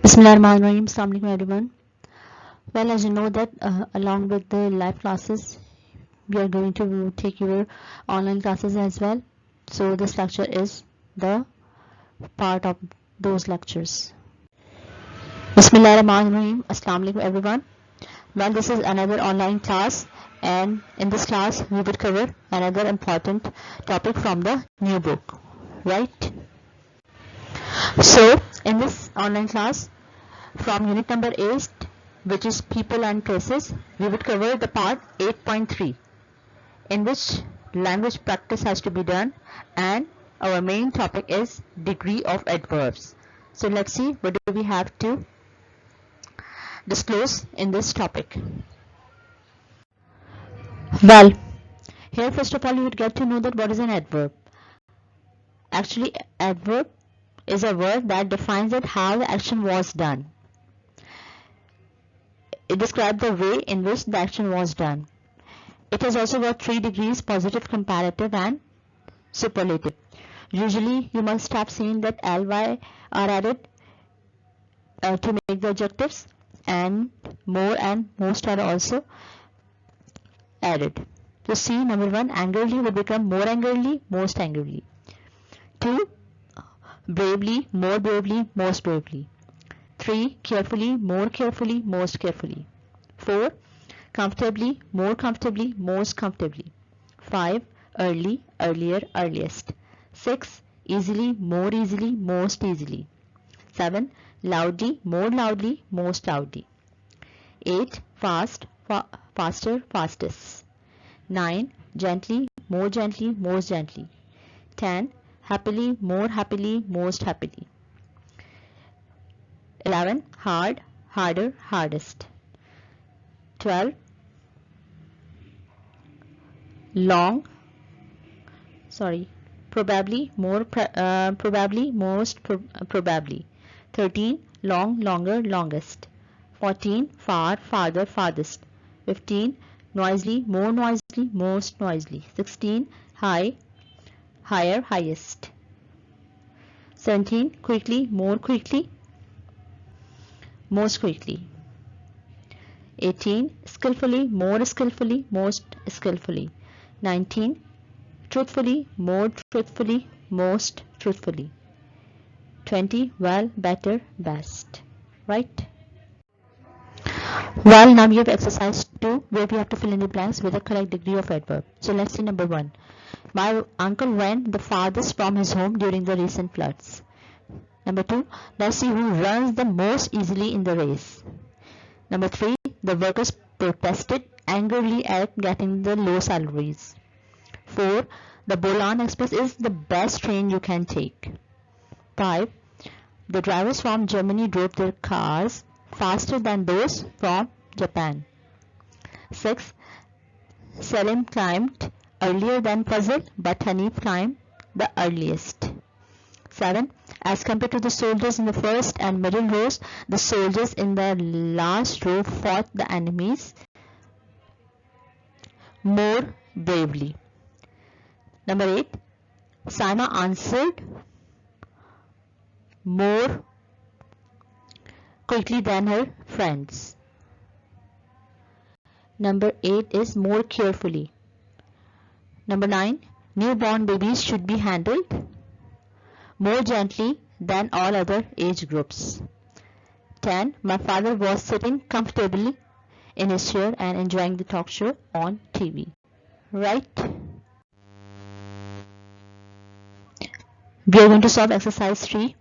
Bismillahirrahmanirrahim. Assalamu alaikum everyone. Well, as you know that along with the live classes, we are going to take your online classes as well. So this lecture is the part of those lectures. Bismillahirrahmanirrahim. Assalamu alaikum everyone. Well, this is another online class, and in this class we will cover another important topic from the new book, right? So in this online class, from unit number 8, which is people and cases, we would cover the part 8.3, in which language practice has to be done, and our main topic is degree of adverbs. So let's see what do we have to disclose in this topic. Well, here first of all you would get to know that what is an adverb. Actually, adverb is a word that defines that how the action was done. It describes the way in which the action was done. It has also got 3 degrees: positive, comparative and superlative. Usually you must have seen that ly are added to make the adjectives, and more and most are also added. So see, number 1, angrily would become more angrily, most angrily. 2, bravely, more bravely, most bravely. 3, carefully, more carefully, most carefully. 4, comfortably, more comfortably, most comfortably. 5, early, earlier, earliest. 6, easily, more easily, most easily. 7, loudly, more loudly, most loudly. 8, fast, faster, fastest. 9, gently, more gently, most gently. 10, happily, more happily, most happily. 11, hard, harder, hardest. 12, long, probably, more probably, most probably. 13, long, longer, longest. 14, far, farther, farthest. 15, noisily, more noisily, most noisily. 16, high, higher, highest. 17, quickly, more quickly, most quickly. 18, skillfully, more skillfully, most skillfully. 19, truthfully, more truthfully, most truthfully. 20, well, better, best. Right? Well, now we have exercise 2, where we have to fill in the blanks with the correct degree of adverb. So let's see number 1. My uncle went the farthest from his home during the recent floods. Number 2, let's see who runs the most easily in the race. Number 3, the workers protested angrily at getting the low salaries. 4, the Bolan Express is the best train you can take. 5, the drivers from Germany drove their cars faster than those from Japan. 6, Selim climbed earlier than Fazil, but Hanif climbed the earliest. 7, as compared to the soldiers in the first and middle rows, the soldiers in the last row fought the enemies more bravely. Number 8, Saima answered more quickly than her friends. Number 8 is more carefully. Number 9, newborn babies should be handled more gently than all other age groups. 10, my father was sitting comfortably in his chair and enjoying the talk show on TV. Right? We are going to solve exercise 3,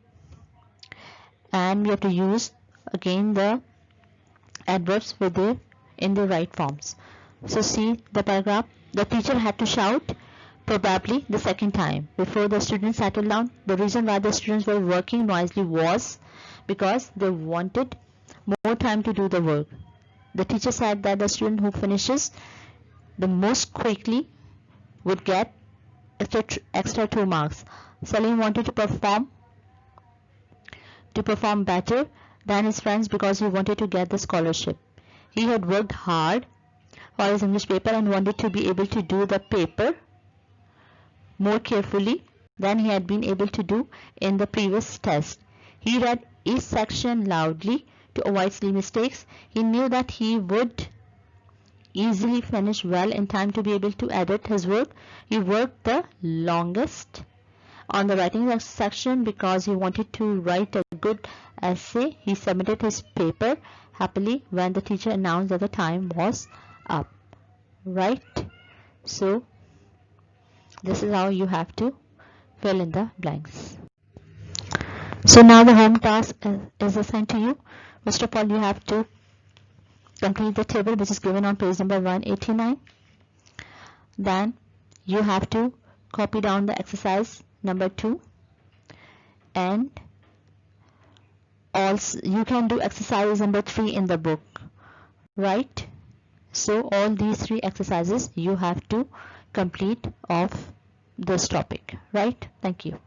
and we have to use again the adverbs in the right forms. So see the paragraph. The teacher had to shout probably the second time before the students settled down. The reason why the students were working noisily was because they wanted more time to do the work. The teacher said that the student who finishes the most quickly would get extra 2 marks. Salim wanted to perform better than his friends because he wanted to get the scholarship. He had worked hard for his English paper and wanted to be able to do the paper more carefully than he had been able to do in the previous test. He read each section loudly to avoid silly mistakes. He knew that he would easily finish well in time to be able to edit his work. He worked the longest on the writing section because he wanted to write a good essay. He submitted his paper happily when the teacher announced that the time was up. Right? So this is how you have to fill in the blanks. So now the home task is assigned to you. First of all, you have to complete the table which is given on page number 189. Then you have to copy down the exercise number 2, and also you can do exercise number 3 in the book, right? So all these 3 exercises you have to complete of this topic, right? Thank you.